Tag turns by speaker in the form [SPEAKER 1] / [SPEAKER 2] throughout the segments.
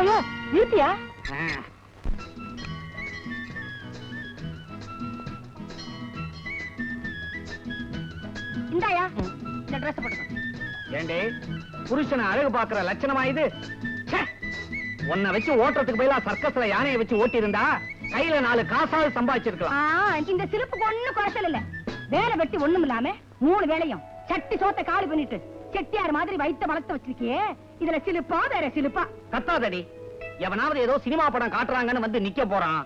[SPEAKER 1] ஐயோ இருத்தியா? இந்தாயா இந்த ட்ரெஸ் போட்டுக்கோ.
[SPEAKER 2] ஏண்டே புருஷனை அழகு பாக்குற லட்சணமா இது? உன்னை வச்சு ஓட்டுறதுக்கு பதிலா சர்க்கஸ்ல யானையை வச்சு ஓட்டி இருந்தா கையில 4 காசாவது சம்பாதிச்சிருக்கலாம்.
[SPEAKER 1] இந்த சிரிப்புக்கு ஒண்ணும் குறைச்சல் இல்ல. வேலை வெட்டி ஒண்ணும் இல்லாம 3 வேளையும் சட்டி சோத்த காலி பண்ணிட்டு செட்டியார் மாதிரி வைத்த வளர்த்து வச்சிருக்கியே, இதுல சிலுப்பா வேற சிலுப்பா?
[SPEAKER 2] கத்தாதடி. எவனாவது ஏதோ சினிமா படம் காட்டுறாங்கன்னு வந்து நிக்க போறான்.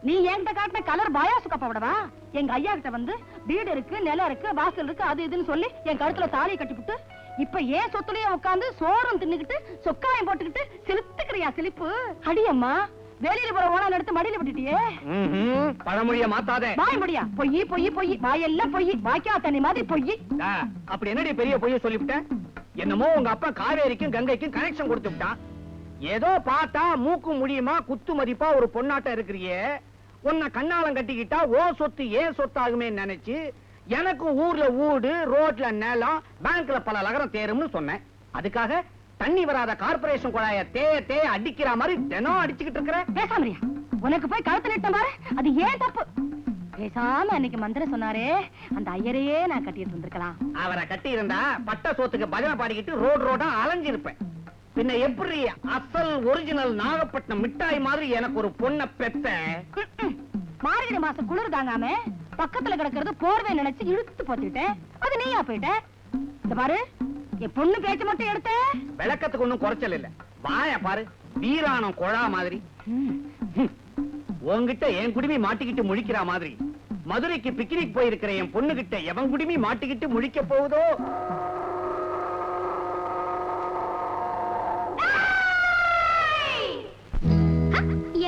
[SPEAKER 1] நீ என்கிட்ட காட்டின கலர் பயாசு கப்பாவிடவா? எங்க ஐயா கிட்ட வந்து வீடு இருக்கு, நிலம் இருக்கு, வாசல் இருக்கு, அது இதுன்னு சொல்லி என் கழுத்துல தாலியை கட்டிவிட்டு இப்ப ஏன் சொத்துலயே உட்காந்து சோறும் தின்னுக்கிட்டு சொக்காயம் போட்டுக்கிட்டு சிலுத்துக்கிறியா சிலிப்பு? அடியம்மா வேலையில போற ஓனால எடுத்து மடியில விட்டுட்டியே.
[SPEAKER 2] பழமொழிய மாத்தாதே.
[SPEAKER 1] வாய் முடியா? பொய் பொய் பொய், வாயெல்லாம் பொய், வாய்க்கா தண்ணி மாதிரி பொய்.
[SPEAKER 2] அப்படி என்னடி பெரிய பொய்ய சொல்லிவிட்டேன்? என்னமோ உங்க அப்பா காவேரிக்கும் கங்கைக்கும் கனெக்ஷன் கொடுத்து விட்டான். ஏதோ பார்த்தா மூக்கு முடியுமா குத்து மதிப்பா ஒரு பொண்ணாட்டம் இருக்கிறியே, உன்னை கண்ணாலம் கட்டிக்கிட்டா ஓ சொத்து ஏன் சொத்தாகுமே நினைச்சு எனக்கு ஊர்ல ஊடு, ரோட்ல நிலம், பேங்க்ல பல லகரம் தேரும்னு சொன்னேன். அதுக்காக தண்ணி வராத கார்பரேஷன் குழாய தே அடிக்கிற மாதிரி தினம் அடிச்சுக்கிட்டு இருக்கிற.
[SPEAKER 1] பேசாமரியா? உனக்கு போய் கழுத்துல இட்ட பாரு, அது ஏன் தப்பு? பேசாம அன்னைக்கு மந்திரம் சொன்னாரே அந்த ஐயரையே நான் கட்டிட்டு வந்திருக்கலாம்.
[SPEAKER 2] அவரை கட்டி இருந்தா பட்ட சோத்துக்கு பஜனை பாடிக்கிட்டு ரோடா அலைஞ்சிருப்பேன். பின்ன எப்படி அசல் ஒரிஜினல் நாகப்பட்டினம் மிட்டாய் மாதிரி எனக்கு ஒரு பொண்ணை பெத்த?
[SPEAKER 1] மார்கழி மாசம் குளிர் தாங்காம பக்கத்துல கிடக்கிறது போர்வை நினைச்சு இழுத்து போட்டுட்டேன். அது நீயா போயிட்ட. இந்த பாரு, என் பொண்ணு பேச்சு மட்டும் எடுத்த
[SPEAKER 2] விளக்கத்துக்கு ஒண்ணும் குறைச்சல் இல்ல. வாய பாரு, வீராணம் கொழா மாதிரி. உன்கிட்ட என் குடிமி மாட்டிக்கிட்டு முழிக்கிற மாதிரி மதுரைக்கு பிக்னிக் போயிருக்கிற என் பொண்ணு கிட்ட எவன் குடிமி மாட்டிக்கிட்டு முழிக்க போகுதோ?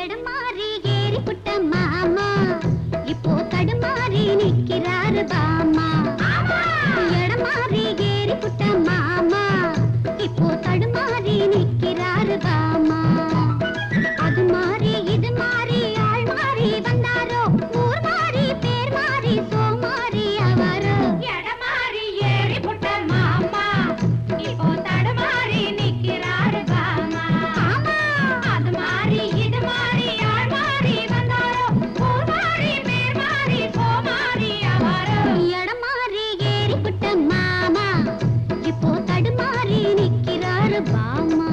[SPEAKER 3] எடமாறி ஏறி புட்ட மாமா இப்போ தடுமாறி நிக்கிறாரு பாமா. எடமாறி ஏறி புட்ட மாமா இப்போ தடுமாறி நிக்கிறாரு பாமா. அது மாறி இது மாறி ஆள் மாறி வந்தாரோ, ஊர் மாறி பேர் மாறி சோமாறி அவரோ. எடமாறி ஏறி புட்ட மாமா இப்போ தடுமாறி நிக்கிறாரு பாமா. அது மாறி இது மாறி ஆள் மாறி வந்தாரோ, ஊர் மாறி பேர் மாறி சோமாறி அவரோ. எடமாறி ஏறி புட்ட மாமா இப்போ தடுமாறி நிக்கிறாரு பாமா.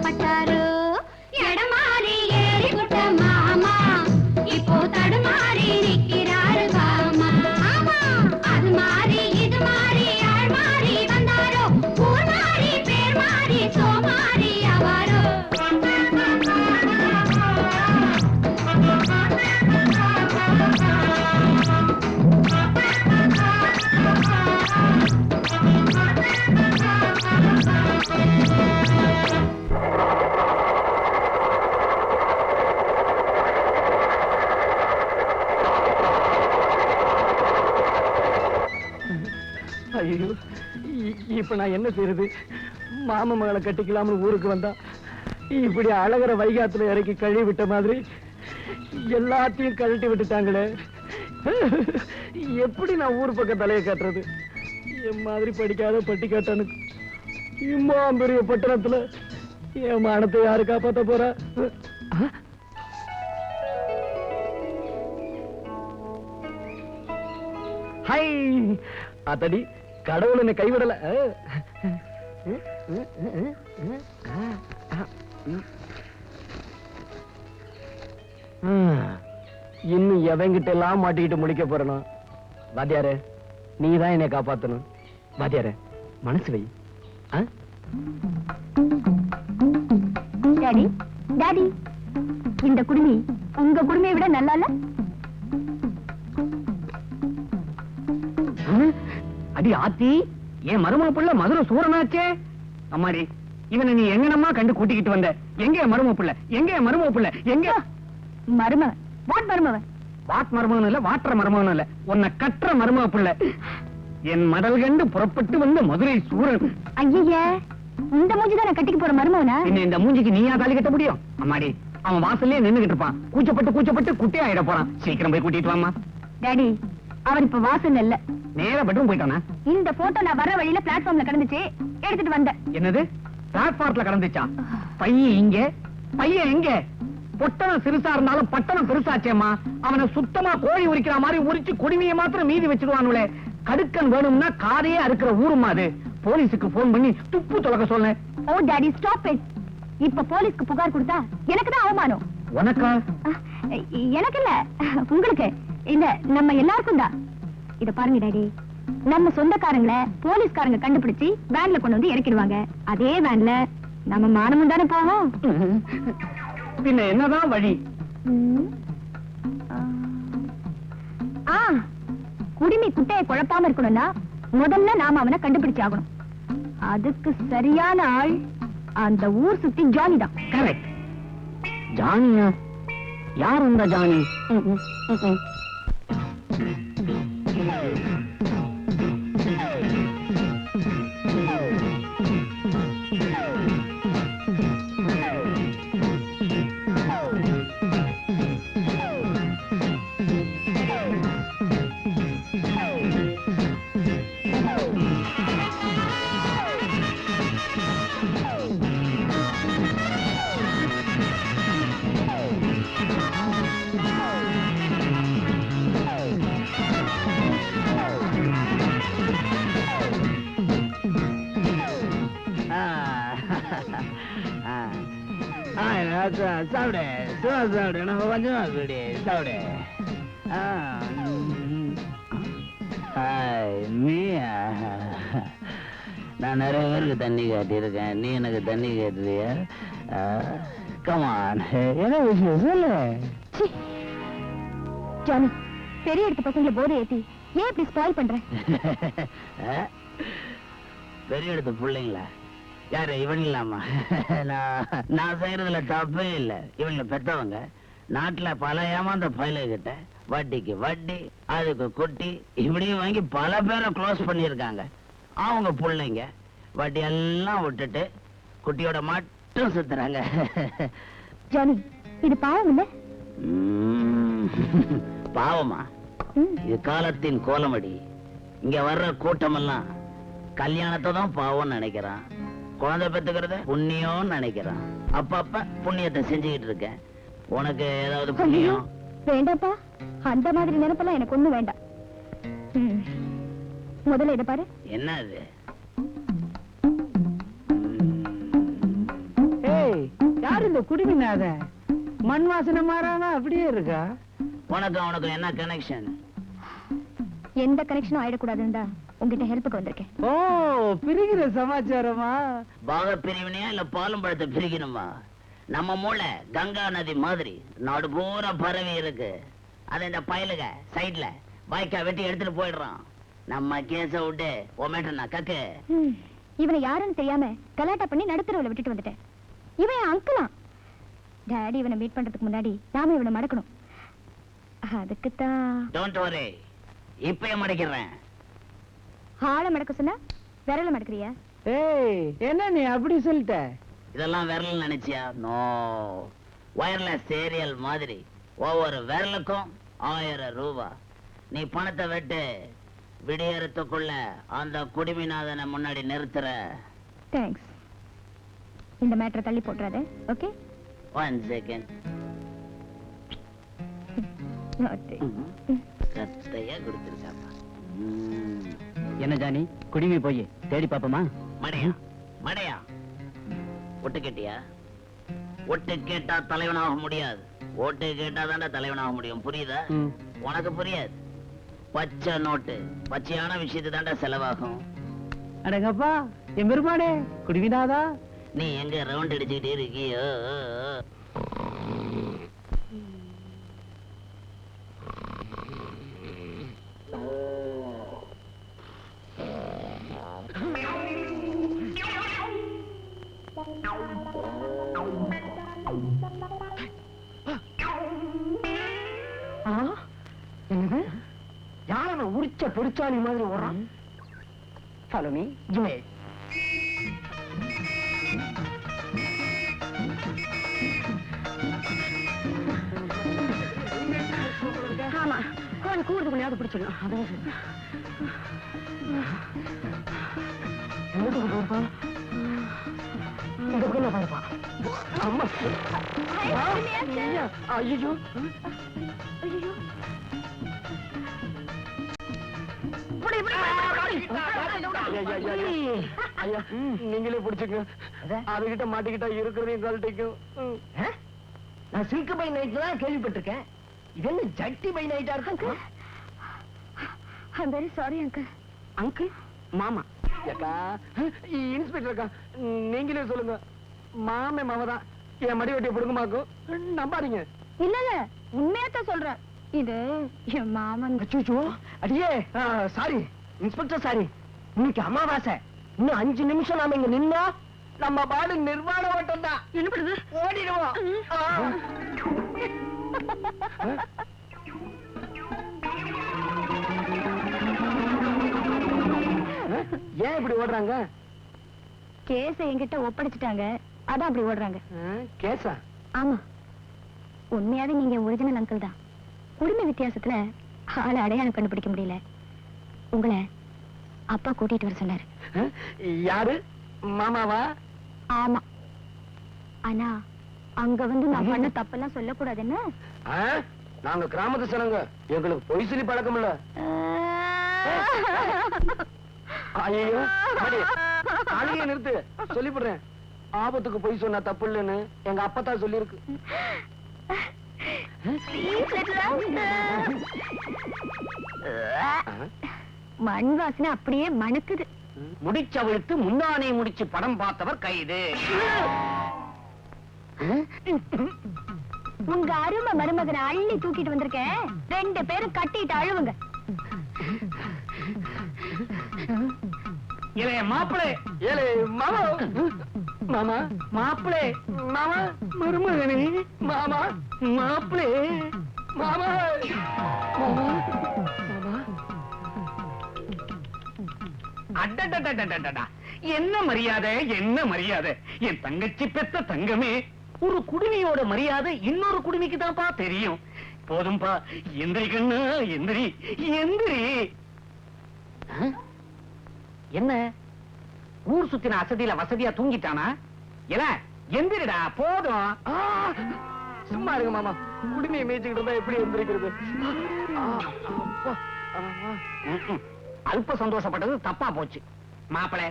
[SPEAKER 3] பட்டாரோ எடமாறி ஏறி விட்ட மாமா இப்போ தடுமாறி நிக்கிறாரு பாமா ஆமா அது மாறி இது மாறி ஆள் மாறி வந்தாரோ ஊர் மாறி பேர் மாறி சோமாறி அவரோ
[SPEAKER 2] ஐயோ இப்ப நான் என்ன செய்யறது? மாம மகளை கட்டிக்கலாம்னு ஊருக்கு வந்தா இப்படி அழகர வைகாத்துல இறக்கி கழுவி விட்ட மாதிரி எல்லாத்தையும் கழட்டி விட்டுட்டாங்களே. எப்படி நான் ஊர் பக்கம் தலையை காட்டுறது? என் மாதிரி படிக்காத பட்டிக்காட்டானுக்கு இம்மா பெரிய பட்டணத்துல என் மானத்தை யாரு காப்பாத்த போறா? ஹை அத்தடி, கடவுள் என்னை கைவிடல. இன்னும் எவங்கிட்ட எல்லாம் மாட்டிக்கிட்டு முடிக்க போறேனா? வாத்தியாரே, நீதான் என்னை காப்பாத்தணும். வாத்தியாரே, மனசு வை.
[SPEAKER 1] டாடி டாடி, இந்த குடுமி உங்க குடுமையை விட நல்லா இல்ல?
[SPEAKER 2] அடி ஆத்தி, என் மருமக புள்ள மதுரை சூரனாச்சே. அம்மாடி, இவனை நீ எங்கனமா கண்டு கூட்டிக்கிட்டு வந்த? எங்க மருமக புள்ள? எங்க மருமக புள்ள? எங்க
[SPEAKER 1] மருமவன்? வாட் மருமவன்?
[SPEAKER 2] வாட் மருமகன் இல்ல, வாட்டுற மருமகன் இல்ல, உன்னை கட்டுற மருமக புள்ள. என் மடல் கண்டு புறப்பட்டு வந்த மதுரை சூரன்.
[SPEAKER 1] ஐய, இந்த மூஞ்சி தான் கட்டிக்கு போற மருமவனா?
[SPEAKER 2] என்ன இந்த மூஞ்சிக்கு நீயா தாலி கட்ட முடியும்? அம்மாடி, அவன் வாசல்லே நின்னுகிட்டு இருப்பான். கூச்சப்பட்டு குட்டி ஆயிட போறான். சீக்கிரம் போய் கூட்டிட்டு வாமா.
[SPEAKER 1] டாடி, அவர் இப்ப வாசல் இல்ல,
[SPEAKER 2] நேரா பெட்ரூம் போயிட்டானா?
[SPEAKER 1] இந்த போட்டோ நான் வர வழியில பிளாட்ஃபார்ம்ல கிடந்துச்சு, எடுத்துட்டு வந்தேன்.
[SPEAKER 2] என்னது? பிளாட்ஃபார்ம்ல கிடந்துச்சா? பையன் இங்க, பையன் எங்க? பொட்டணம் சிறுசா இருந்தாலும் பட்டணம் பெருசாச்சேம்மா. அவனை சுத்தமா கோழி உரிக்கிற மாதிரி உரிச்சு குடிமையை மாத்திரம் மீதி வச்சிருவானுங்களே. கடுக்கன் வேணும்னா காதையே அறுக்கிற ஊருமா அது. போலீஸுக்கு போன் பண்ணி துப்பு துலக்க சொன்னேன்.
[SPEAKER 1] ஓ டாடி, ஸ்டாப் இட். இப்ப போலீஸ்க்கு புகார் கொடுத்தா எனக்கு தான் அவமானம்.
[SPEAKER 2] உனக்கா?
[SPEAKER 1] எனக்கு இல்ல, உங்களுக்கு இல்ல, நம்ம எல்லாருக்கும் தான். இத பாருங்க டாடி, நம்ம சொந்தக்காரங்களை போலீஸ்காரங்க கண்டுபிடிச்சு வேன்ல கொண்டு வந்து இறக்கிடுவாங்க. அதே வேன்ல நம்ம மானமும் தானே போவோம்.
[SPEAKER 2] பின்ன என்னதான் வழி?
[SPEAKER 1] குடிமி குட்டையை குழப்பாம இருக்கணும்னா முதல்ல நாம அவனை கண்டுபிடிச்சாகணும். அதுக்கு சரியான ஆள் அந்த ஊர் சுத்தி ஜானி தான்.
[SPEAKER 2] கரெக்ட். ஜானியா? யார் அந்த ஜானி? சாப்பிடு, சாப்பிடு, நம்ம கொஞ்சமா குடி, சாப்பிடு. நான் நிறைய பேருக்கு தண்ணி காட்டியிருக்கேன், நீ எனக்கு தண்ணி கேட்டுறியா? கமான், என்ன விஷயம் சொல்லு.
[SPEAKER 1] ஜானி, பெரிய இடத்து பசங்களை போதை ஏத்தி ஏன் இப்படி ஸ்பாயில் பண்ற?
[SPEAKER 2] பெரிய இடத்து பிள்ளைங்களா? யாரு இவன் இல்லாமா? நான் செய்யறதுல தப்பே இல்லை. இவங்க பெற்றவங்க நாட்டுல பல ஏமாந்த பயில கிட்ட வட்டிக்கு வட்டி, அதுக்கு குட்டி, இப்படியும் வாங்கி பல பேரை க்ளோஸ் பண்ணியிருக்காங்க. அவங்க பிள்ளைங்க வட்டி எல்லாம் விட்டுட்டு குட்டியோட மட்டும் சுத்துறாங்க.
[SPEAKER 1] ஜானி, இது பாவம் இல்ல?
[SPEAKER 2] பாவமா? இது காலத்தின் கோலமடி. இங்க வர்ற கூட்டமெல்லாம் கல்யாணத்தை தான் பாவம்னு நினைக்கிறான். குழந்தை பெத்துக்கிறத புண்ணியம் நினைக்கிறான். அப்பப்ப புண்ணியத்தை செஞ்சுக்கிட்டு இருக்கேன். உனக்கு ஏதாவது புண்ணியம்?
[SPEAKER 1] வேண்டாப்பா, அந்த மாதிரி நினைப்பெல்லாம் எனக்கு ஒண்ணு வேண்டாம். முதல்ல இதை பாரு.
[SPEAKER 2] என்ன அது?
[SPEAKER 4] யாரு இந்த குடிமினாத மண் வாசனை மாறாம அப்படியே இருக்கா?
[SPEAKER 5] உனக்கு என்ன கனெக்ஷன்?
[SPEAKER 3] எந்த கனெக்ஷனும் ஆயிடக்கூடாதுன்னு உங்ககிட்ட ஹெல்ப்புக்கு வந்திருக்கேன்.
[SPEAKER 4] ஓ, பிரிகிற சமாச்சாரமா?
[SPEAKER 5] பாக பிரிவினையா இல்ல பாலும் பழத்தை பிரிக்கணுமா? நம்ம மூளை கங்கா நதி மாதிரி நாடு பூரா பரவி இருக்கு. அது இந்த பயலுக சைட்ல வாய்க்கா வெட்டி எடுத்துட்டு போயிடுறான். நம்ம கேஸ விட்டு ஒமேட்டனா கக்கு.
[SPEAKER 3] இவனை யாருன்னு தெரியாம கலாட்டா பண்ணி நடுத்தரவுல விட்டுட்டு வந்துட்டேன். இவன் என் அங்கிளா. டாடி இவனை மீட் பண்றதுக்கு முன்னாடி நாம இவனை மடக்கணும். அதுக்குத்தான்.
[SPEAKER 5] டோன்ட் வரி, இப்பயே மடக்கிறேன்.
[SPEAKER 3] ஆளை மடக்க சொன்னா விரல மடக்குறியா?
[SPEAKER 4] ஏய், என்ன நீ அப்படி சொல்லிட்ட?
[SPEAKER 5] இதெல்லாம் விரல் நினைச்சியா? நோ, வயர்லெஸ் சீரியல் மாதிரி ஒவ்வொரு விரலுக்கும் 1000 ரூபாய். நீ பணத்தை வெட்டு, விடியறதுக்குள்ள அந்த குடிமிநாதனை முன்னாடி நிறுத்துற.
[SPEAKER 3] தேங்க்ஸ். இந்த மேட்டரை தள்ளி போட்டுறாத. ஓகே?
[SPEAKER 5] 1 செகண்ட். கத்தையா கொடுத்துருக்காப்பா.
[SPEAKER 2] என்ன ஜானி, குடிமி போய் தேடி பாப்போமா?
[SPEAKER 5] மடையா ஒட்டு கேட்டியா? ஒட்டு கேட்டா தலைவனாக முடியாது. ஓட்டு கேட்டா தானே தலைவனாக முடியும். புரியுதா? உனக்கு புரியாது. பச்சை நோட்டு பச்சையான விஷயத்து தாண்டா செலவாகும்.
[SPEAKER 4] அடங்கப்பா, என் பெருமானே குடிவினாதா,
[SPEAKER 5] நீ எங்க ரவுண்ட் அடிச்சுக்கிட்டே இருக்கியோ?
[SPEAKER 2] யார உரிச்ச பொறிச்சாணி மாதிரி ஓடுறான்? Follow me. ஜிமே.
[SPEAKER 1] ஆமா, கொஞ்சம் கூடுது கொஞ்சம் பிடிச்சிடலாம்.
[SPEAKER 2] இந்த பக்கம் பாருப்பா. அம்மா, ஐயோ ஐயா, நீங்களே பிடிச்சுங்க. அதுகிட்ட மாட்டிக்கிட்டா இருக்கிறதையும் கழட்டிக்கும். நான் சில்க் பை நைட் தான் கேள்விப்பட்டிருக்கேன். இது என்ன ஜட்டி பை நைட்டா இருக்கு?
[SPEAKER 3] I'm very sorry, uncle.
[SPEAKER 2] Uncle, மாமா. அக்கா, இன்ஸ்பெக்டர் அக்கா, நீங்களே சொல்லுங்க. மாமே மாமதான் என் மடி வெட்டிய புடுங்கமாக்கும். நம்பாதீங்க.
[SPEAKER 3] இல்ல இல்ல, உண்மையாத்தான் சொல்றேன். இது என் மாமன்.
[SPEAKER 2] அச்சோ, அடியே, சாரி இன்ஸ்பெக்டர், சாரி. இன்னைக்கு அமாவாசை. இன்னும் 5 நிமிஷம் நாம இங்க நின்னா நம்ம பாடு நிர்வாண ஓட்டம் தான்.
[SPEAKER 1] என்ன பண்ணுது?
[SPEAKER 2] ஓடிடுவோம். ஏன் இப்படி ஓடுறாங்க?
[SPEAKER 3] கேஸ என்கிட்ட ஒப்படைச்சிட்டாங்க, அதான் அப்படி ஓடுறாங்க.
[SPEAKER 2] கேஸா?
[SPEAKER 3] ஆமா, உண்மையாவே நீங்க ஒரிஜினல் அங்கிள் தான். குடும்ப வித்தியாசத்துல ஆளை அடையாளம் கண்டுபிடிக்க முடியல. உங்களை அப்பா கூட்டிட்டு வர சொன்னாரு.
[SPEAKER 2] யாரு? மாமாவா?
[SPEAKER 3] ஆமா, ஆனா அங்க வந்து நான் பண்ண தப்பெல்லாம் சொல்லக்கூடாதுன்னு.
[SPEAKER 2] நாங்க கிராமத்து சனங்க, எங்களுக்கு பொய் சொல்லி பழக்கம் இல்ல. ஐயோ, அழுகைய நிறுத்து, சொல்லிவிடுறேன். ஆபத்துக்கு பொய் சொன்னா தப்பு இல்லைன்னு எங்க அப்பதான் சொல்லி இருக்கு.
[SPEAKER 3] மண் வாசனை அப்படியே மணக்குது.
[SPEAKER 5] முடிச்சவளுக்கு முந்தானை முடிச்சு படம் பார்த்தவர் கைது.
[SPEAKER 3] உங்க அருமை மருமகனை அள்ளி தூக்கிட்டு வந்திருக்கேன். 2 பேரும் கட்டிட்டு அழுவுங்க.
[SPEAKER 2] ஏலே மாப்பிளே, ஏலே மாமா, மாமா மாப்பிளே, மாமா மருமகனே, மாமா மாப்பிளே, மாமா மாமா மாமா. அடடடடடடடா, என்ன மரியாதை, என்ன மரியாதை! என் தங்கச்சி பெத்த தங்கமே, ஒரு குடுமியோட மரியாதை இன்னொரு குடுமிக்கு தான்ப்பா தெரியும். போதும்பா, எந்திரி கண்ணா, எந்திரி எந்திரி. என்ன ஊர் சுத்தின அசதியில வசதியா தூங்கிட்டானா? இல்ல, எந்திரிடா, போதும். சும்மா இருங்க மாமா, குடுமையை மேய்ச்சிக்கிட்டு இருந்தா எப்படி எந்திரிக்கிறது? அல்ப சந்தோஷப்பட்டது தப்பா போச்சு. மாப்பிள,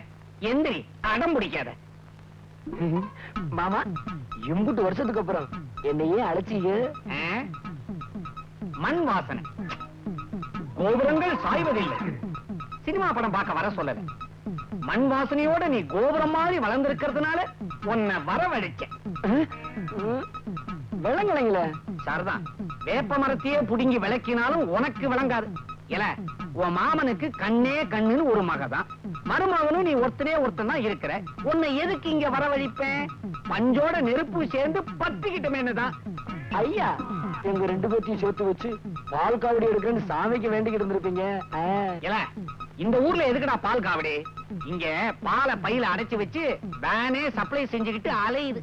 [SPEAKER 2] எந்திரி, அடம் பிடிக்காத. மாமா எம்புட்டு வருஷத்துக்கு அப்புறம் என்னையே அழைச்சீங்க. மண் வாசனை. கோபுரங்கள் சாய்வதில்லை. சினிமா படம் பார்க்க வர சொல்லல. மண் வாசனையோட நீ கோபுரம் மாதிரி வளர்ந்திருக்கிறதுனால உன்னை வரவழைச்ச. விளங்கலைங்கள சார்தான். வேப்ப மரத்தையே புடுங்கி விளக்கினாலும் உனக்கு விளங்காது. இல்ல உன் மாமனுக்கு கண்ணே கண்ணுன்னு ஒரு மகதான். மருமகனும் நீ ஒருத்தனே ஒருத்தன் தான் இருக்கிற. உன்னை எதுக்கு இங்க வரவழைப்பேன்? பஞ்சோட நெருப்பு சேர்ந்து பத்திக்கிட்டமேனுதான். ஐயா எங்க 2 பேர்த்தையும் சேர்த்து வச்சு பால் காவடி எடுக்கிறேன்னு சாமிக்கு வேண்டிக்கிட்டு இருந்திருப்பீங்க. இந்த ஊர்ல எதுக்குடா பால் காவடி? இங்க பாலை பையில அடைச்சு வச்சு வேனே சப்ளை செஞ்சுக்கிட்டு அலையுது.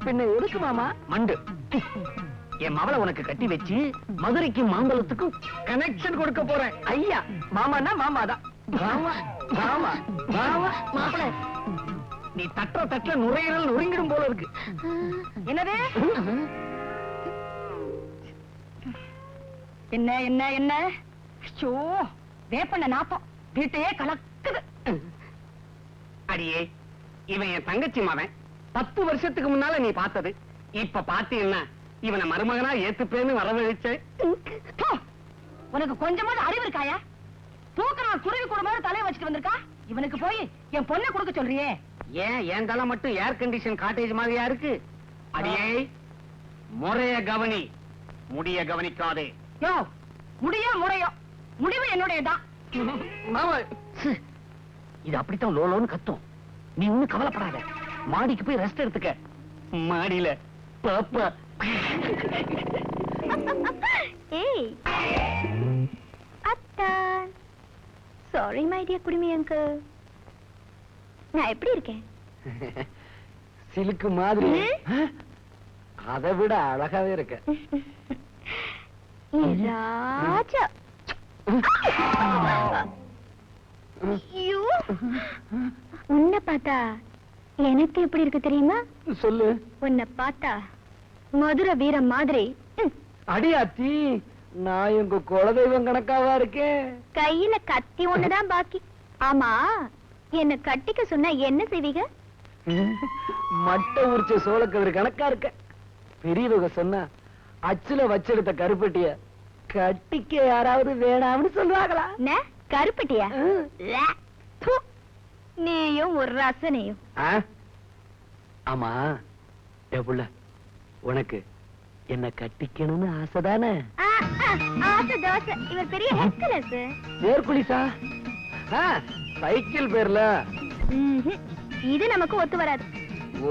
[SPEAKER 2] பின்ன எதுக்கு மாமா? மண்டு என் மவளை உனக்கு கட்டி வச்சு மதுரைக்கு மாம்பழத்துக்கும் கனெக்ஷன் கொடுக்க போறேன். ஐயா மாமான்னா மாமாதான். மாமா மாமா மாமா மாப்பிள நீ தட்டுற நுரையீரல் நொறுங்கிடும் போல இருக்கு.
[SPEAKER 1] என்னது? என்ன என்ன என்ன? ஐயோ வேப்பண்ண நாப்பம் வீட்டையே கலக்குது.
[SPEAKER 2] அடியே இவன் என் தங்கச்சி மவன். 10 வருஷத்துக்கு முன்னால நீ பார்த்தது. இப்ப பாத்தீங்கன்னா இவனை மருமகனா ஏத்துப்பேன்னு வரவழைச்சேன்.
[SPEAKER 1] உனக்கு கொஞ்சமாவது அறிவு இருக்காயா? தூக்குறான் குருவி கூட மாதிரி தலையை வச்சுட்டு வந்திருக்கா. இவனுக்கு போய் என் பொண்ணை கொடுக்க சொல்றியே.
[SPEAKER 2] ஏன் என் தலை மட்டும் ஏர் கண்டிஷன் காட்டேஜ் மாதிரியா இருக்கு? அடியே முறைய கவனி, முடிய கவனிக்காதே.
[SPEAKER 1] யோ முடியோ முறையோ முடிவு என்னுடையதான்.
[SPEAKER 2] இது அப்படித்தான் லோலோன்னு கத்தும். நீ ஒண்ணு கவலைப்படாத. மாடிக்கு போய் ரெஸ்ட் எடுத்துக்க. மாடியில பாப்பா.
[SPEAKER 3] ஏய் அத்தா, சாரி மை டியர் குடிமி அங்கிள். நான் எப்படி இருக்கேன்?
[SPEAKER 2] சிலுக்கு மாதிரி. அதை விட அழகாவே இருக்க.
[SPEAKER 3] ராஜா உன்னை பார்த்தா எனக்கு எப்படி இருக்கு தெரியுமா?
[SPEAKER 2] சொல்லு.
[SPEAKER 3] உன்னை பார்த்தா மதுரை வீரம் மாதிரி.
[SPEAKER 2] அடியாத்தி நான் எங்க குலதெய்வம் கணக்காவா இருக்கேன்.
[SPEAKER 3] கையில கத்தி ஒண்ணுதான் பாக்கி. ஆமா என்ன கட்டிக்க சொன்னா என்ன செய்வீங்க?
[SPEAKER 2] மட்டை உரிச்ச சோளக்கதிர் கணக்கா இருக்க. பெரியவங்க சொன்னா அச்சுல வச்செடுத்த கருப்பட்டிய கட்டிக்க யாராவது வேணாம்னு சொல்றாங்களா?
[SPEAKER 3] கருப்பட்டியா? நீயும் ஒரு ரசனையும்.
[SPEAKER 2] ஆமா புள்ள, உனக்கு என்ன கட்டிக்கணும்னு ஆசைதானே?
[SPEAKER 3] ஆசை தோசை. இவர் பெரிய ஹெர்குலஸ்.
[SPEAKER 2] ஹெர்குலிஸா? சைக்கிள் பேர்ல.
[SPEAKER 3] இது நமக்கு ஒத்து வராது.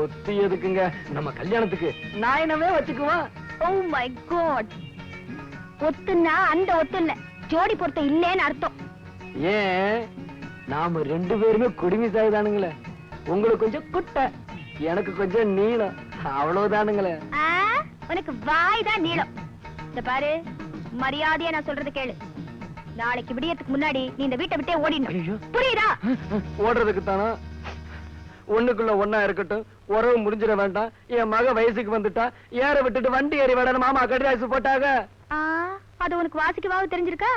[SPEAKER 2] ஒத்து எதுக்குங்க? நம்ம கல்யாணத்துக்கு நாயனமே வச்சுக்குவோம்.
[SPEAKER 3] Oh my God. ஒத்துன்னா அந்த ஒத்து இல்ல, ஜோடி பொருத்தம் இல்லேன்னு அர்த்தம்.
[SPEAKER 2] ஏன் நாம 2 பேருமே குடிமி சாய்தானுங்களே. உங்களுக்கு கொஞ்சம் குட்டை, எனக்கு கொஞ்சம் நீளம், அவ்வளவுதானுங்களே.
[SPEAKER 3] உனக்கு வாய் தான் நீளம். இந்த பாரு, மரியாதையா நான் சொல்றது கேளு. நாளைக்கு விடியத்துக்கு முன்னாடி நீ இந்த வீட்டை விட்டே ஓடிடணும். புரியுதா?
[SPEAKER 2] ஓடுறதுக்கு தானா? ஒண்ணுக்குள்ள ஒன்னா இருக்கட்டும், உறவு முடிஞ்சிட வேண்டாம். என் மக வயசுக்கு வந்துட்டா ஏற விட்டுட்டு வண்டி ஏறி விட மாமா கடிதாசு போட்டாங்க.
[SPEAKER 3] அது உனக்கு வாசிக்கவாவது தெரிஞ்சிருக்கா?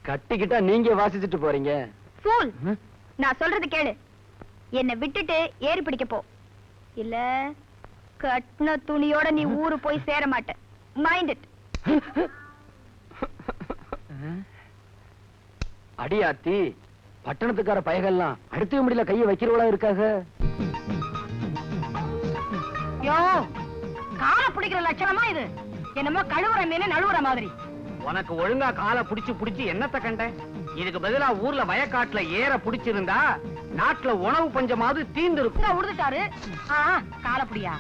[SPEAKER 2] கட்டிக்கிட்டா நீங்க வாசிச்சுட்டு போறீங்க.
[SPEAKER 3] ஃபூல். நான் சொல்றது கேளு. என்னை விட்டுட்டு ஏறி பிடிக்க போ. இல்ல கட்டின துணியோட நீ ஊரு போய் சேர மாட்ட. Mind it.
[SPEAKER 2] அடியாத்தி, பட்டணத்துக்கார பயகெல்லாம் அடுத்த முடியல கைய வைக்கிறவளா இருக்காக.
[SPEAKER 1] யோ காலை பிடிக்கிற லட்சணமா இது? என்னமோ கழுவுற மீன் நழுவுற மாதிரி.
[SPEAKER 2] உனக்கு ஒழுங்கா காலை புடிச்சு என்னத்த கண்ட? இதுக்கு பதிலா ஊர்ல வயக்காட்டுல ஏற புடிச்சிருந்தா நாட்டுல உணவு பஞ்சமாவது தீந்து இருக்கும்.
[SPEAKER 1] உடுத்துட்டாரு காலை புடியா.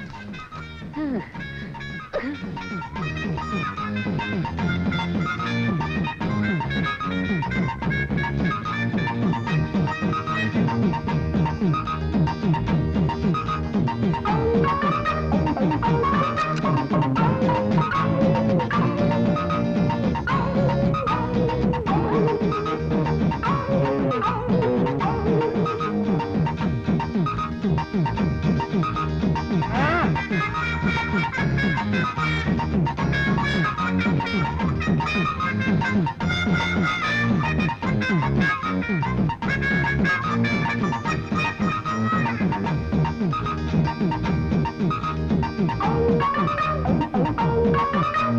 [SPEAKER 1] என்ன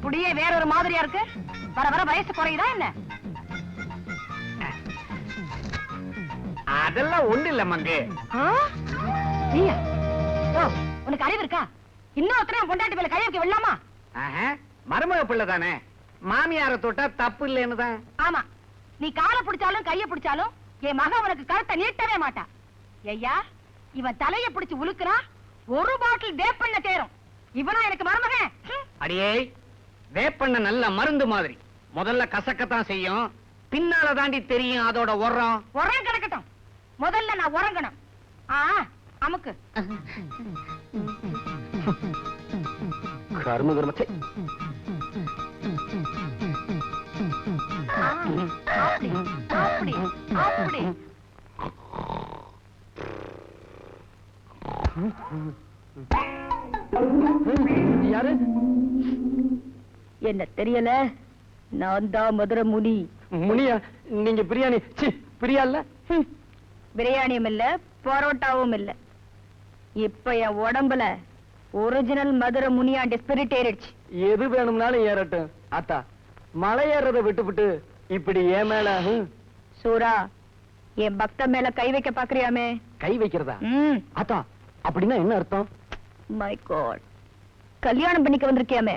[SPEAKER 1] புடியே வேற ஒரு மாதிரியா இருக்கு? வர வர வயசு குறையுதா என்ன?
[SPEAKER 2] அதெல்லாம் ஒண்ணு இல்ல மங்கு.
[SPEAKER 1] ஆ? நீயா? யோ, உனக்கு அறிவு இருக்கா? இன்னொருத்தர பொண்டாட்டி மேல கை வைக்க விடலாமா?
[SPEAKER 2] மருமக பிள்ளை தானே, மாமியார தொட்டா தப்பு இல்லைன்னு தான்.
[SPEAKER 1] ஆமா, நீ காலை பிடிச்சாலும் கைய பிடிச்சாலும் என் மகன் உனக்கு கருத்தை நீட்டவே மாட்டா. ஐயா, இவன் தலைய பிடிச்சு உலுக்குறா, ஒரு பாட்டில் வேப்பண்ண தேரும். இவனா எனக்கு மருமகன்?
[SPEAKER 2] அடியே, வேப்பண்ண நல்ல மருந்து மாதிரி. முதல்ல கசக்கத்தான் செய்யும், பின்னால தாண்டி தெரியும் அதோட உரம்.
[SPEAKER 1] உரம் கிடக்கட்டும், முதல்ல நான் உறங்கணும். அமுக்கு.
[SPEAKER 2] கர்ம கர்மத்தை.
[SPEAKER 1] அப்படி அப்படி அப்படி.
[SPEAKER 2] யாரு?
[SPEAKER 1] என்ன தெரியல, நான் தான் மதுரை முனி.
[SPEAKER 2] முனியா? நீங்க பிரியாணி பிரியா இல்ல?
[SPEAKER 1] பிரியாணியும் இல்ல, பரோட்டாவும் இல்ல. இப்ப என் உடம்புல ஒரிஜினல் மதுரை முனியாண்டி ஸ்பிரிட் ஏறிடுச்சு.
[SPEAKER 2] எது வேணும்னாலும் ஏறட்டும். அத்தா, மலை ஏறத விட்டுவிட்டு இப்படி ஏன் மேல?
[SPEAKER 1] சூரா, என் பக்த மேல கை வைக்க பாக்குறியாமே?
[SPEAKER 2] கை வைக்கிறதா? அத்தா, அப்படின்னா என்ன அர்த்தம்?
[SPEAKER 1] மை காட், கல்யாணம் பண்ணிக்க வந்திருக்கியாமே?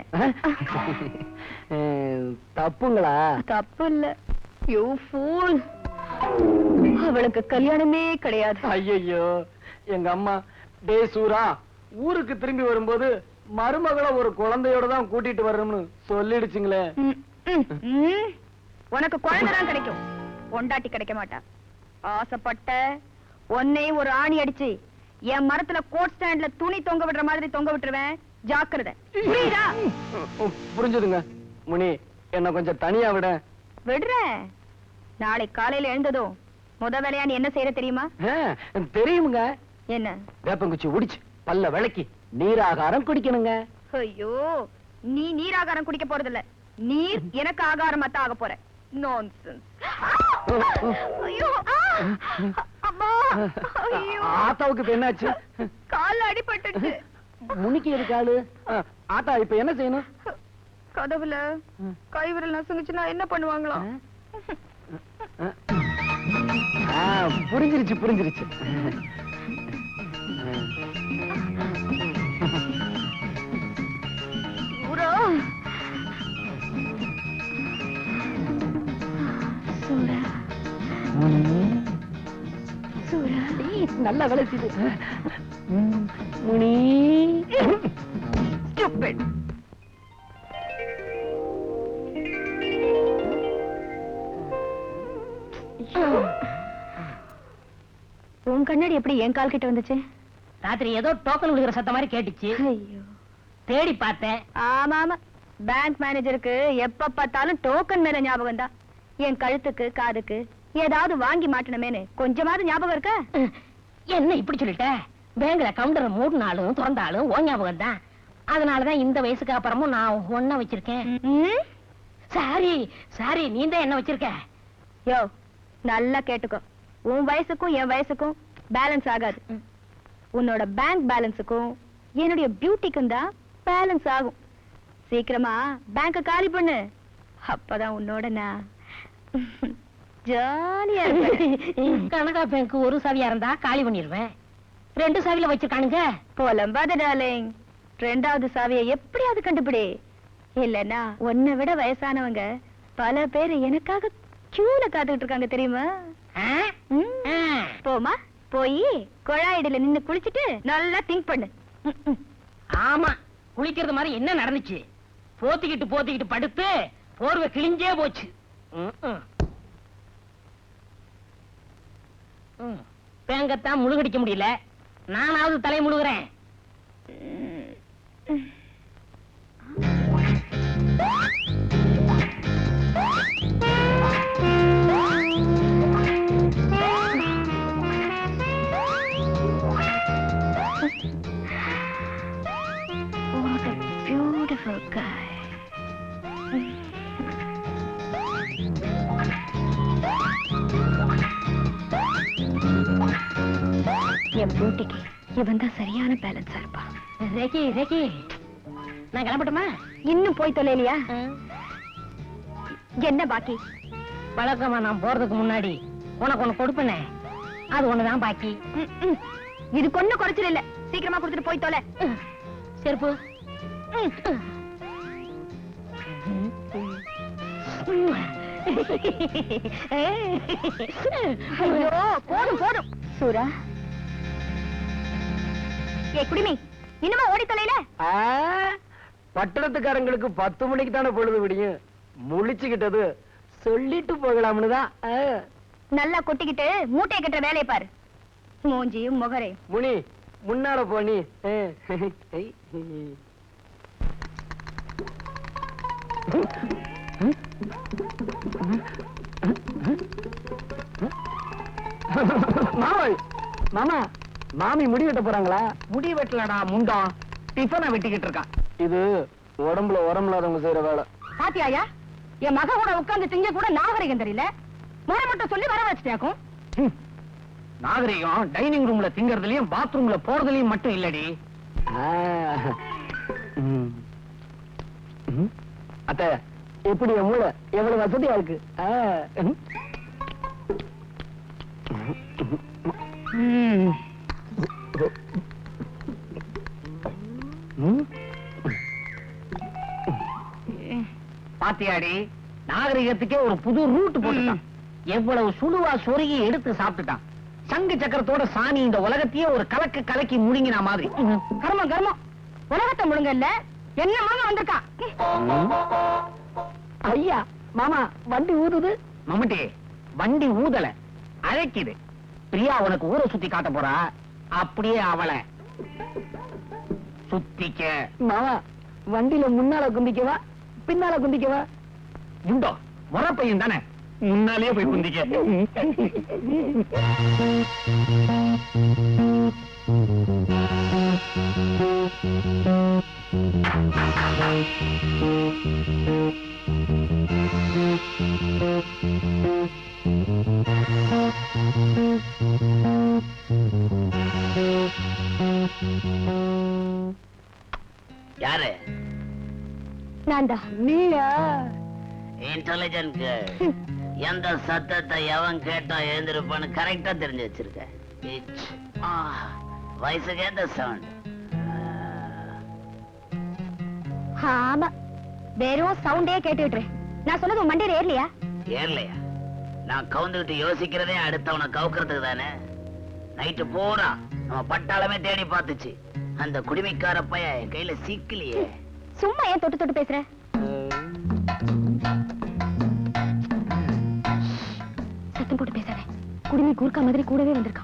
[SPEAKER 2] தப்புங்களா?
[SPEAKER 1] தப்பு இல்ல, யூ ஃபூல். அவளுக்கு கல்யாணமே கிடையாது.
[SPEAKER 2] ஐயோ, எங்க அம்மா, டே சூரா, ஊருக்கு திரும்பி வரும்போது மருமகளை ஒரு குழந்தையோட தான் கூட்டிட்டு வரணும்னு சொல்லிடுச்சுங்களே.
[SPEAKER 1] உனக்கு குழந்தைதான் கிடைக்கும், பொண்டாட்டி கிடைக்க மாட்டா. ஆசைப்பட்ட உன்னை ஒரு ஆணி அடிச்சு என் மரத்துல கோட் ஸ்டாண்ட்ல துணி தொங்க விடுற மாதிரி தொங்க விட்டுருவேன். ஜாக்கிரதை, புரியுதா?
[SPEAKER 2] புரிஞ்சுதுங்க. முனி, என்ன கொஞ்சம் தனியா விட.
[SPEAKER 1] விடுறேன். நாளை காலையில எழுந்ததும் முத வேலையா நீ என்ன செய்யற தெரியுமா?
[SPEAKER 2] தெரியுமுங்க.
[SPEAKER 1] என்ன?
[SPEAKER 2] வேப்பங்குச்சி உடிச்சு பல்ல விளக்கி நீராகாரம் குடிக்கணுங்க.
[SPEAKER 1] ஐயோ, நீ நீராகாரம் குடிக்க போறதில்ல, நீர் எனக்கு ஆகாரமா தான் ஆக போற. நான்சென்ஸ். ஐயோ, அம்மா, ஐயோ.
[SPEAKER 2] ஆத்தாவுக்கு இப்ப என்னாச்சு?
[SPEAKER 1] கால்ல அடிபட்டுச்சு.
[SPEAKER 2] முனிக்கு எது காலு? ஆத்தா இப்ப என்ன செய்யணும்?
[SPEAKER 1] கதவுல கைவிரல் நசுங்குச்சுன்னா என்ன பண்ணுவாங்களாம்?
[SPEAKER 2] புரிஞ்சிருச்சு புரிஞ்சிருச்சு. நல்லா வேலை செய்யுது. முனி,
[SPEAKER 1] Stupid. உன் கண்ணாடி எப்படி என் கால் கிட்ட வந்துச்சு?
[SPEAKER 6] ராத்திரி ஏதோ டோக்கன் விழுகிற சத்தம் மாதிரி கேட்டுச்சு.
[SPEAKER 1] ஐயோ,
[SPEAKER 6] தேடி பார்த்தேன்.
[SPEAKER 1] ஆமா ஆமா, பேங்க் மேனேஜருக்கு எப்ப பார்த்தாலும் டோக்கன் மேல ஞாபகம் தான். என் கழுத்துக்கு காதுக்கு ஏதாவது வாங்கி மாட்டணுமேனு கொஞ்சமாவது ஞாபகம் இருக்கா?
[SPEAKER 6] என்ன இப்படி சொல்லிட்ட? பேங்க்ல கவுண்டர் மூடினாலும் திறந்தாலும் ஓ ஞாபகம் தான். அதனாலதான் இந்த வயசுக்கு அப்புறமும் நான் ஒன்ன வச்சிருக்கேன். சாரி சாரி, நீ தான் என்ன வச்சிருக்க.
[SPEAKER 1] யோ, நல்லா கேட்டுக்கோ, உன் வயசுக்கும் என் வயசுக்கும் பேலன்ஸ் ஆகாது. உன்னோட பேங்க் பேலன்ஸுக்கும் என்னுடைய பியூட்டிக்கும் தான் பேலன்ஸ் ஆகும். சீக்கிரமா பேங்க காலி பண்ணு, அப்பதான் உன்னோட நான் ஜாலியா இருப்பேன்.
[SPEAKER 6] கனடா பேங்க் ஒரு சாவியா இருந்தா காலி பண்ணிடுவேன். 2 சாவியில வச்சிருக்கானுங்க.
[SPEAKER 1] போலம்பாத டார்லிங், 2வது சாவியை எப்படியாவது கண்டுபிடி. இல்லன்னா உன்னை விட வயசானவங்க பல பேர் எனக்காக கியூல காத்துக்கிட்டு இருக்காங்க தெரியுமா? போமா, போய் குழாயிடல நின்னு குளிச்சுட்டு நல்லா திங்க் பண்ணு.
[SPEAKER 6] ஆமா, குளிக்கிறது மாதிரி என்ன நடந்துச்சு? போத்திக்கிட்டு போத்திக்கிட்டு படுத்து போர்வை கிழிஞ்சே போச்சு. பேங்கத்தான் முழுகடிக்க முடியல, நானாவது தலை முழுகிறேன்.
[SPEAKER 1] What a beautiful
[SPEAKER 3] beautiful guy. என் பியூட்டிக்கு இவன் தான் சரியான பேலன்ஸா இருப்பா.
[SPEAKER 6] ரெக்கி ரெக்கி நான் கிளம்பட்டுமா?
[SPEAKER 3] இன்னும் போய் தொலைலையா? என்ன பாக்கி?
[SPEAKER 6] வழக்கமா நான் போறதுக்கு முன்னாடி உனக்கு ஒண்ணு கொடுப்பனே, அது ஒண்ணுதான் பாக்கி.
[SPEAKER 3] இதுக்கு ஒண்ணும் குறைச்சல் இல்ல. சீக்கிரமா கொடுத்துட்டு போய் தொலை.
[SPEAKER 6] செருப்பு.
[SPEAKER 3] ஐயோ போதும் போதும். சூரா ஏ குடிமி, இன்னுமா ஓடி தொலைல?
[SPEAKER 2] பட்டணத்துக்காரங்களுக்கு 10 மணிக்கு தானே பொழுது விடியும். முழிச்சுக்கிட்டது சொல்லிட்டு போகலாம்னு தான்.
[SPEAKER 3] நல்லா கொட்டிக்கிட்டு மூட்டையை கட்டுற வேலையை பாரு. மூஞ்சியும் முகரே.
[SPEAKER 2] முனி முன்னால போனி. மாமா மாமி முடி வெட்ட போறாங்களா? முடி வெட்டலடா முண்டம், டிஃபனை வெட்டிக்கிட்டு இருக்கான். இது உடம்புல உரமில்லாதவங்க செய்யற வேலை.
[SPEAKER 1] பாத்தியாயா, என் மக கூட உட்கார்ந்து திங்க கூட நாகரிகம் தெரியல. முறை மட்டும் சொல்லி வர வச்சுட்டாக்கும்.
[SPEAKER 2] நாகரிகம் டைனிங் ரூம்ல திங்கறதுலயும் பாத்ரூம்ல போறதுலயும் மட்டும் இல்லடி. அத்த எப்படி என் மூளை எவ்வளவு வசதியா இருக்கு. பாத்தியாடி, நாகரிகத்துக்கே ஒரு புது ரூட் போட்டுட்டான். எவ்வளவு சுடுவா சொருகி எடுத்து சாப்பிட்டுட்டான். சங்கு சக்கரத்தோட சாணி இந்த உலகத்தையே ஒரு கலக்கு கலக்கி முழுங்கின மாதிரி.
[SPEAKER 1] கர்மம் கர்மம், உலகத்தை முழுங்கல்ல என்ன மாமா வந்திருக்கான்.
[SPEAKER 2] ஐயா மாமா வண்டி ஊதுது. மம்முட்டி வண்டி ஊதல, அழைக்குது. பிரியா உனக்கு ஊரை சுத்தி காட்ட போறா, அப்படியே அவளை சுத்திக்க. மாமா வண்டியில முன்னால குந்திக்கவா பின்னால குந்திக்கவா? உண்டோ முறை பையன் தானே, முன்னாலேயே போய் குந்திக்க.
[SPEAKER 5] யாரு?
[SPEAKER 3] நான்தா.
[SPEAKER 2] நீயா?
[SPEAKER 5] Intelligent girl. எந்த சத்தத்தை எவன் கேட்டா எழுந்திருப்பான்னு கரெக்டா தெரிஞ்சு வச்சிருக்க. வயசுக்கு ஏத்த சவுண்ட்.
[SPEAKER 3] ஆமா, வெறும் சவுண்டே கேட்டுட்டு நான் சொன்னது உன் மண்டையில ஏறலையா?
[SPEAKER 5] ஏர்லையா? நான் கவுந்துகிட்டு யோசிக்கிறதே அடுத்தவனை கவுக்கிறதுக்கு தானே. நைட்டு பூரா நம்ம பட்டாளமே தேடி பார்த்துச்சு. அந்த குடிமைக்கார பைய என் கையில சிக்கலையே.
[SPEAKER 3] சும்மா ஏன் தொட்டு தொட்டு பேசுற? சத்தம் போட்டு பேசாத. குடிமை கூர்க்கா மாதிரி கூடவே வந்திருக்கான்.